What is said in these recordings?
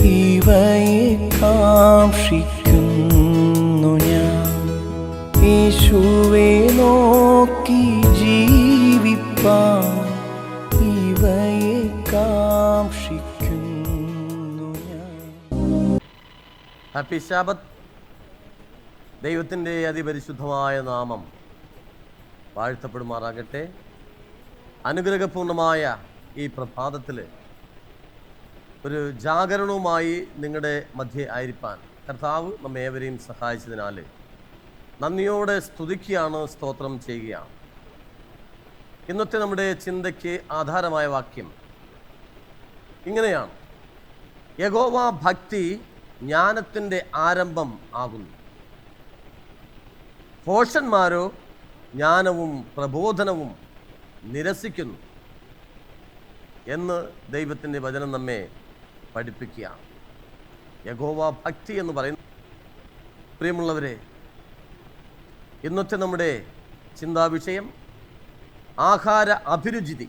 ഇവയെ കാക്ഷിക്കുന്നു ഞാൻ, യേശുവേ നോക്കി ജീവിപ്പാൻ ഇവയെ കാക്ഷിക്കുന്നു ഞാൻ. Happy Shabbat. ദൈവത്തിൻ്റെ അതിപരിശുദ്ധമായ നാമം വാഴ്ത്തപ്പെടുമാറാകട്ടെ. അനുഗ്രഹപൂർണമായ ഈ പ്രഭാതത്തിൽ ഒരു ജാഗരണവുമായി നിങ്ങളുടെ മധ്യേ ആയിരിക്കാൻ കർത്താവ് നമ്മേവരെയും സഹായിച്ചതിനാൽ നന്ദിയോടെ സ്തുതിക്കുകയാണ്, സ്തോത്രം ചെയ്യുകയാണ്. ഇന്നത്തെ നമ്മുടെ ചിന്തയ്ക്ക് ആധാരമായ വാക്യം ഇങ്ങനെയാണ്: യഹോവ ഭക്തി ജ്ഞാനത്തിൻ്റെ ആരംഭം ആകുന്നു, ഭോഷന്മാരോ ജ്ഞാനവും പ്രബോധനവും നിരസിക്കുന്നു എന്ന് ദൈവത്തിൻ്റെ വചനം നമ്മെ പഠിപ്പിക്കുകയാണ്. യഹോവ ഭക്തി എന്ന് പറയുന്ന, പ്രിയമുള്ളവരെ, ഇന്നത്തെ നമ്മുടെ ചിന്താവിഷയം ആഹാര അഭിരുചി.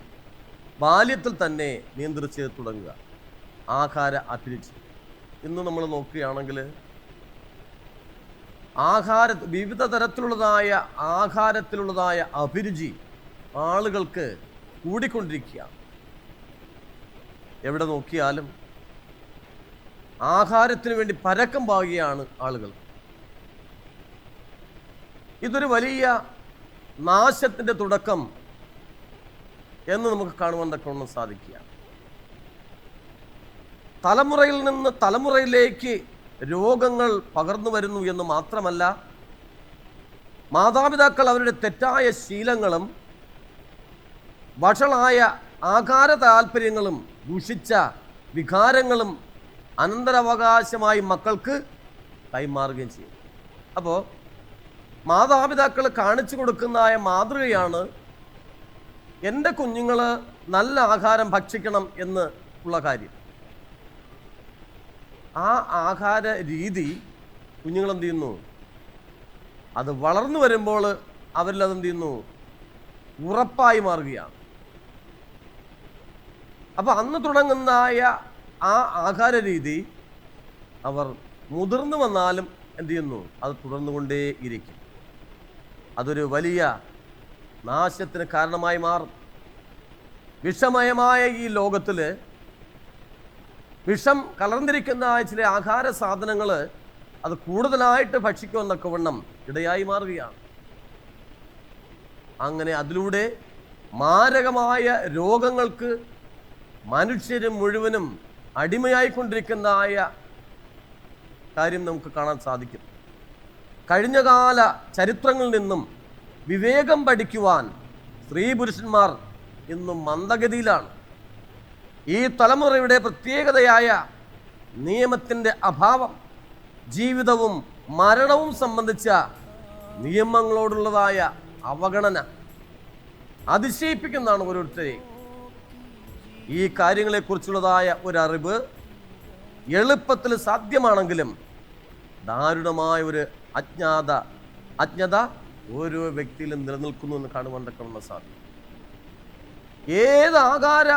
ബാല്യത്തിൽ തന്നെ നിയന്ത്രിച്ച് തുടങ്ങുക. ആഹാര അഭിരുചി. ഇന്ന് നമ്മൾ നോക്കുകയാണെങ്കിൽ വിവിധ തരത്തിലുള്ളതായ ആഹാരത്തിലുള്ളതായ അഭിരുചി ആളുകൾക്ക് കൂടിക്കൊണ്ടിരിക്കുകയാണ്. എവിടെ നോക്കിയാലും ആഹാരത്തിന് വേണ്ടി പരക്കം പാകുകയാണ് ആളുകൾ. ഇതൊരു വലിയ നാശത്തിൻ്റെ തുടക്കം എന്ന് നമുക്ക് കാണുവാൻ തക്കവണ്ണം സാധിക്കുക. തലമുറയിൽ നിന്ന് തലമുറയിലേക്ക് രോഗങ്ങൾ പകർന്നു വരുന്നു എന്ന് മാത്രമല്ല, മാതാപിതാക്കൾ അവരുടെ തെറ്റായ ശീലങ്ങളും വഷളായ ആഹാര താല്പര്യങ്ങളും ദൂഷിച്ച വികാരങ്ങളും അനന്തരാവകാശമായി മക്കൾക്ക് കൈമാറുകയും ചെയ്യും. അപ്പോൾ മാതാപിതാക്കൾ കാണിച്ചു കൊടുക്കുന്നതായ മാതൃകയാണ് എൻ്റെ കുഞ്ഞുങ്ങൾ നല്ല ആഹാരം ഭക്ഷിക്കണം എന്ന് ഉള്ള കാര്യം. ആ ആഹാര രീതി കുഞ്ഞുങ്ങളെന്ത് ചെയ്യുന്നു? അത് വളർന്നു വരുമ്പോൾ അവരിലതെന്ത് ചെയ്യുന്നു? ഉറപ്പായി മാറുകയാണ്. അപ്പോൾ അന്ന് തുടങ്ങുന്നതായ ആ ആഹാര രീതി അവർ മുതിർന്നു വന്നാലും എന്ത് ചെയ്യുന്നു? അത് തുടർന്നുകൊണ്ടേ ഇരിക്കും. അതൊരു വലിയ നാശത്തിന് കാരണമായി മാറും. വിഷമയമായ ഈ ലോകത്തിൽ വിഷം കലർന്നിരിക്കുന്ന ചില ആഹാര സാധനങ്ങൾ അത് കൂടുതലായിട്ട് ഭക്ഷിക്കുമെന്നൊക്കെ വണ്ണം ഇടയായി മാറുകയാണ്. അങ്ങനെ അതിലൂടെ മാരകമായ രോഗങ്ങൾക്ക് മനുഷ്യരും മുഴുവനും അടിമയായിക്കൊണ്ടിരിക്കുന്നതായ കാര്യം നമുക്ക് കാണാൻ സാധിക്കും. കഴിഞ്ഞകാല ചരിത്രങ്ങളിൽ നിന്നും വിവേകം പഠിക്കുവാൻ സ്ത്രീ പുരുഷന്മാർ ഇന്നും മന്ദഗതിയിലാണ്. ഈ തലമുറയുടെ പ്രത്യേകതയായ നിയമത്തിൻ്റെ അഭാവം, ജീവിതവും മരണവും സംബന്ധിച്ച നിയമങ്ങളോടുള്ളതായ അവഗണന അതിശയിപ്പിക്കുന്നതാണ് ഓരോരുത്തരെയും. ഈ കാര്യങ്ങളെക്കുറിച്ചുള്ളതായ ഒരറിവ് എളുപ്പത്തിൽ സാധ്യമാണെങ്കിലും ദാരുണമായ ഒരു അജ്ഞത ഓരോ വ്യക്തിയിലും നിലനിൽക്കുന്നു എന്ന് കാണുവാൻ തക്കവണ്ണം സാധിക്കും. ഏത് ആഹാര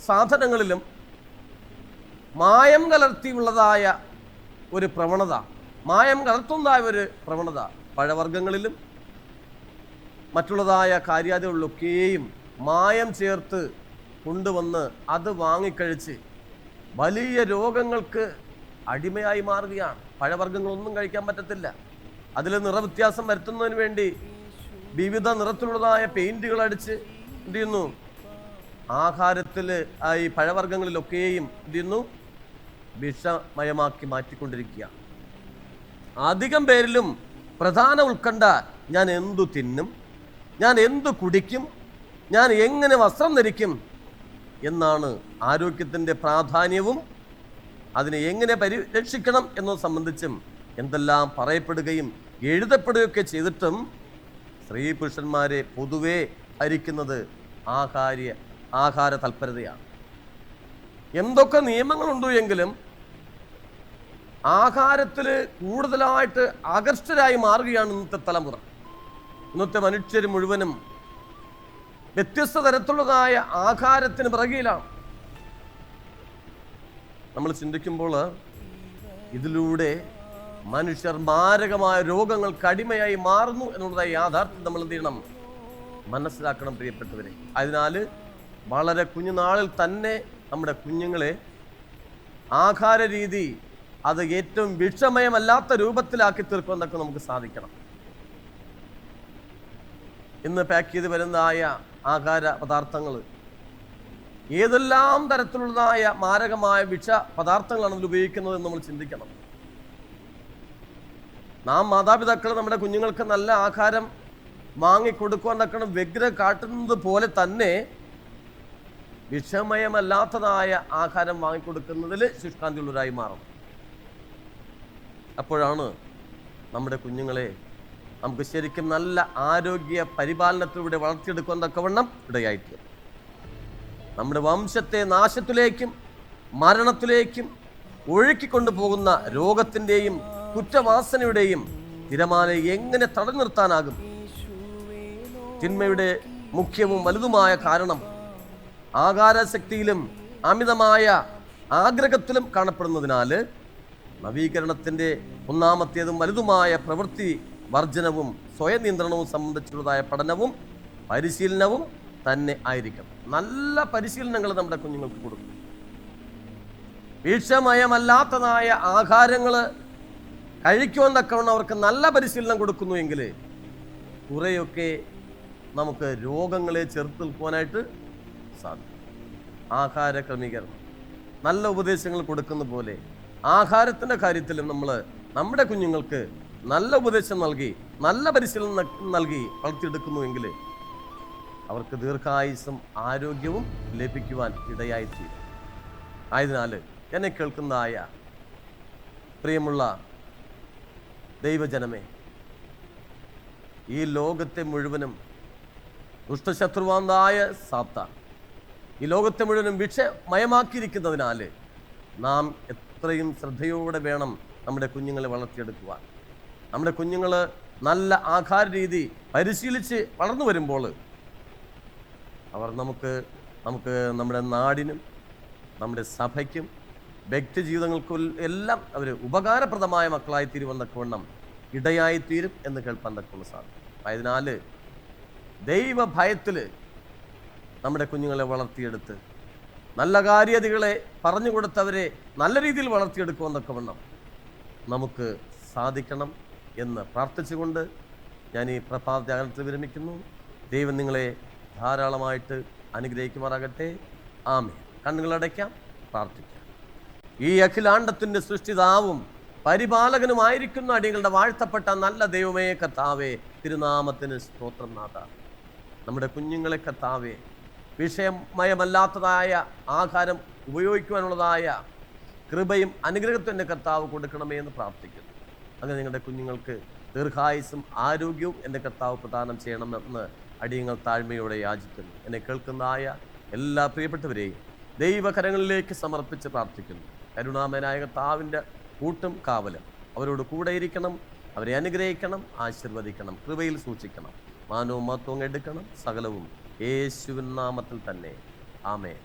സാധനങ്ങളിലും മായം കലർത്തിയുള്ളതായ ഒരു പ്രവണത, മായം കലർത്തുന്നതായ ഒരു പ്രവണത പഴവർഗ്ഗങ്ങളിലും മറ്റുള്ളതായ കാര്യാദികളിലൊക്കെയും മായം ചേർത്ത് കൊണ്ടുവന്ന് അത് വാങ്ങിക്കഴിച്ച് വലിയ രോഗങ്ങൾക്ക് അടിമയായി മാറുകയാണ്. പഴവർഗ്ഗങ്ങളൊന്നും കഴിക്കാൻ പറ്റത്തില്ല. അതിൽ നിറവ്യത്യാസം വരുത്തുന്നതിന് വേണ്ടി വിവിധ നിറത്തിലുള്ളതായ പെയിൻറ്റുകൾ അടിച്ച് എന്ത് ചെയ്യുന്നു? ആഹാരത്തിൽ ഈ പഴവർഗ്ഗങ്ങളിലൊക്കെയും എന്ത് ചെയ്യുന്നു? വിഷമയമാക്കി മാറ്റിക്കൊണ്ടിരിക്കുക. അധികം പേരിലും പ്രധാന ഉത്കണ്ഠ ഞാൻ എന്തു തിന്നും, ഞാൻ എന്തു കുടിക്കും, ഞാൻ എങ്ങനെ വസ്ത്രം ധരിക്കും എന്നാണ്. ആരോഗ്യത്തിൻ്റെ പ്രാധാന്യവും അതിനെ എങ്ങനെ പരിരക്ഷിക്കണം എന്നത് സംബന്ധിച്ചും എന്തെല്ലാം പറയപ്പെടുകയും എഴുതപ്പെടുകയൊക്കെ ചെയ്തിട്ടും സ്ത്രീ പുരുഷന്മാരെ പൊതുവെ ഭരിക്കുന്നത് ആഹാര തൽപരതയാണ്. എന്തൊക്കെ നിയമങ്ങളുണ്ടോ എങ്കിലും ആഹാരത്തിൽ കൂടുതലായിട്ട് ആകർഷ്ടരായി മാറുകയാണ് ഇന്നത്തെ തലമുറ. ഇന്നത്തെ മനുഷ്യർ മുഴുവനും വ്യത്യസ്ത തരത്തിലുള്ളതായ ആഹാരത്തിന് പിറകിലാണ്. നമ്മൾ ചിന്തിക്കുമ്പോൾ ഇതിലൂടെ മനുഷ്യർ മാരകമായ രോഗങ്ങൾക്ക് അടിമയായി മാറുന്നു എന്നുള്ളതായി യാഥാർത്ഥ്യം നമ്മൾ എന്ത് ചെയ്യണം? മനസ്സിലാക്കണം പ്രിയപ്പെട്ടവരെ. അതിനാൽ വളരെ കുഞ്ഞുനാളിൽ തന്നെ നമ്മുടെ കുഞ്ഞുങ്ങളെ ആഹാര രീതി അത് ഏറ്റവും വിഷമയമല്ലാത്ത രൂപത്തിലാക്കി തീർക്കുമെന്നൊക്കെ നമുക്ക് സാധിക്കണം. ഇന്ന് പാക്ക് ചെയ്ത് വരുന്നതായ ആഹാര പദാർത്ഥങ്ങൾ ഏതെല്ലാം തരത്തിലുള്ളതായ മാരകമായ വിഷ പദാർത്ഥങ്ങളാണ് അതിൽ ഉപയോഗിക്കുന്നത് എന്ന് നമ്മൾ ചിന്തിക്കണം. നാം മാതാപിതാക്കൾ നമ്മുടെ കുഞ്ഞുങ്ങൾക്ക് നല്ല ആഹാരം വാങ്ങിക്കൊടുക്കുക എന്നൊക്കെ വ്യഗ്രത കാട്ടുന്നത് പോലെ തന്നെ വിഷമയമല്ലാത്തതായ ആഹാരം വാങ്ങിക്കൊടുക്കുന്നതിൽ ശുഷ്കാന്തിയുള്ളവരായി മാറും. അപ്പോഴാണ് നമ്മുടെ കുഞ്ഞുങ്ങളെ നമുക്ക് ശരിക്കും നല്ല ആരോഗ്യ പരിപാലനത്തിലൂടെ വളർത്തിയെടുക്കുവാൻ തക്കവണ്ണം ഇടയായിത്തീരും. നമ്മുടെ വംശത്തെ നാശത്തിലേക്കും മരണത്തിലേക്കും ഒഴുക്കിക്കൊണ്ടു പോകുന്ന രോഗത്തിൻ്റെയും കുറ്റവാസനയുടെയും തിരമാലയെ എങ്ങനെ തടഞ്ഞു നിർത്താനാകും? തിന്മയുടെ മുഖ്യവും വലുതുമായ കാരണം ആകാരശക്തിയിലും അമിതമായ ആഗ്രഹത്തിലും കാണപ്പെടുന്നതിനാൽ നവീകരണത്തിൻ്റെ ഒന്നാമത്തേതും വലുതുമായ പ്രവൃത്തി വർജനവും സ്വയം നിയന്ത്രണവും സംബന്ധിച്ചുള്ളതായ പഠനവും പരിശീലനവും തന്നെ ആയിരിക്കണം. നല്ല പരിശീലനങ്ങൾ നമ്മുടെ കുഞ്ഞുങ്ങൾക്ക് കൊടുക്കും. വിഷമയമല്ലാത്തതായ ആഹാരങ്ങൾ കഴിക്കുവാൻ തക്കവണ്ണം അവർക്ക് നല്ല പരിശീലനം കൊടുക്കുന്നു എങ്കിൽ കുറേയൊക്കെ നമുക്ക് രോഗങ്ങളെ ചെറുത്ത് നിൽക്കുവാനായിട്ട് സാധിക്കും. ആഹാര ക്രമീകരണം നല്ല ഉപദേശങ്ങൾ കൊടുക്കുന്ന പോലെ ആഹാരത്തിൻ്റെ കാര്യത്തിലും നമ്മൾ നമ്മുടെ കുഞ്ഞുങ്ങൾക്ക് നല്ല ഉപദേശം നൽകി നല്ല പരിശീലനം നൽകി വളർത്തിയെടുക്കുന്നുവെങ്കിൽ അവർക്ക് ദീർഘായുസ്സും ആരോഗ്യവും ലഭിക്കുവാൻ ഇടയായിത്തീരും. ആയതിനാൽ എന്നെ കേൾക്കുന്നതായ പ്രിയമുള്ള ദൈവജനമേ, ഈ ലോകത്തെ മുഴുവനും ദുഷ്ടശത്രുവാന്തായ സാത്താൻ ഈ ലോകത്തെ മുഴുവനും വിഷമയമാക്കിയിരിക്കുന്നതിനാൽ നാം എത്രയും ശ്രദ്ധയോടെ വേണം നമ്മുടെ കുഞ്ഞുങ്ങളെ വളർത്തിയെടുക്കുവാൻ. നമ്മുടെ കുഞ്ഞുങ്ങൾ നല്ല ആഹാര രീതി പരിശീലിച്ച് വളർന്നു വരുമ്പോൾ അവർ നമുക്ക് നമ്മുടെ നാടിനും നമ്മുടെ സഭയ്ക്കും വ്യക്തി ജീവിതങ്ങൾക്കും എല്ലാം അവർ ഉപകാരപ്രദമായ മക്കളായി തീരുവന്നൊക്കെ ഇടയായിത്തീരും എന്ന് കേൾപ്പാൻ തക്കുള്ള സാധിക്കും. അതിനാൽ ദൈവഭയത്തിൽ നമ്മുടെ കുഞ്ഞുങ്ങളെ വളർത്തിയെടുത്ത് നല്ല കാര്യതകളെ പറഞ്ഞു കൊടുത്തവരെ നല്ല രീതിയിൽ വളർത്തിയെടുക്കുമെന്നൊക്കെ നമുക്ക് സാധിക്കണം എന്ന് പ്രാർത്ഥിച്ചുകൊണ്ട് ഞാൻ ഈ പ്രഭാത ധ്യാനത്തിൽ വിരമിക്കുന്നു. ദൈവം നിങ്ങളെ ധാരാളമായിട്ട് അനുഗ്രഹിക്കുമാറാകട്ടെ. ആമേൻ. കണ്ണുകളടയ്ക്കാം, പ്രാർത്ഥിക്കാം. ഈ അഖിലാണ്ടത്തിൻ്റെ സൃഷ്ടിതാവും പരിപാലകനുമായിരിക്കുന്ന അടികളുടെ വാഴ്ത്തപ്പെട്ട നല്ല ദൈവമേ കർത്താവേ, തിരുനാമത്തിന് സ്തോത്രം നാഥ. നമ്മുടെ കുഞ്ഞുങ്ങളെ കർത്താവേ വിഷയമയമല്ലാത്തതായ ആഹാരം ഉപയോഗിക്കുവാനുള്ളതായ കൃപയും അനുഗ്രഹത്തും എൻ്റെ കർത്താവ് കൊടുക്കണമേ എന്ന് പ്രാർത്ഥിക്കുന്നു. അങ്ങനെ നിങ്ങളുടെ കുഞ്ഞുങ്ങൾക്ക് ദീർഘായുസ്സും ആരോഗ്യവും എൻ്റെ കർത്താവ് പ്രദാനം ചെയ്യണമെന്ന് അടിയങ്ങൾ താഴ്മയോടെ യാചിക്കുന്നു. എന്നെ കേൾക്കുന്നതായ എല്ലാ പ്രിയപ്പെട്ടവരെയും ദൈവകരങ്ങളിലേക്ക് സമർപ്പിച്ച് പ്രാർത്ഥിക്കുന്നു. കരുണാമയനായ കർത്താവിൻ്റെ കൂട്ടും കാവലും അവരോട് കൂടെ ഇരിക്കണം. അവരെ അനുഗ്രഹിക്കണം, ആശീർവദിക്കണം, കൃപയിൽ സൂക്ഷിക്കണം, മാനവും മഹത്വവും എടുക്കണം. സകലവും യേശുവിൻ നാമത്തിൽ തന്നെ. ആമേൻ.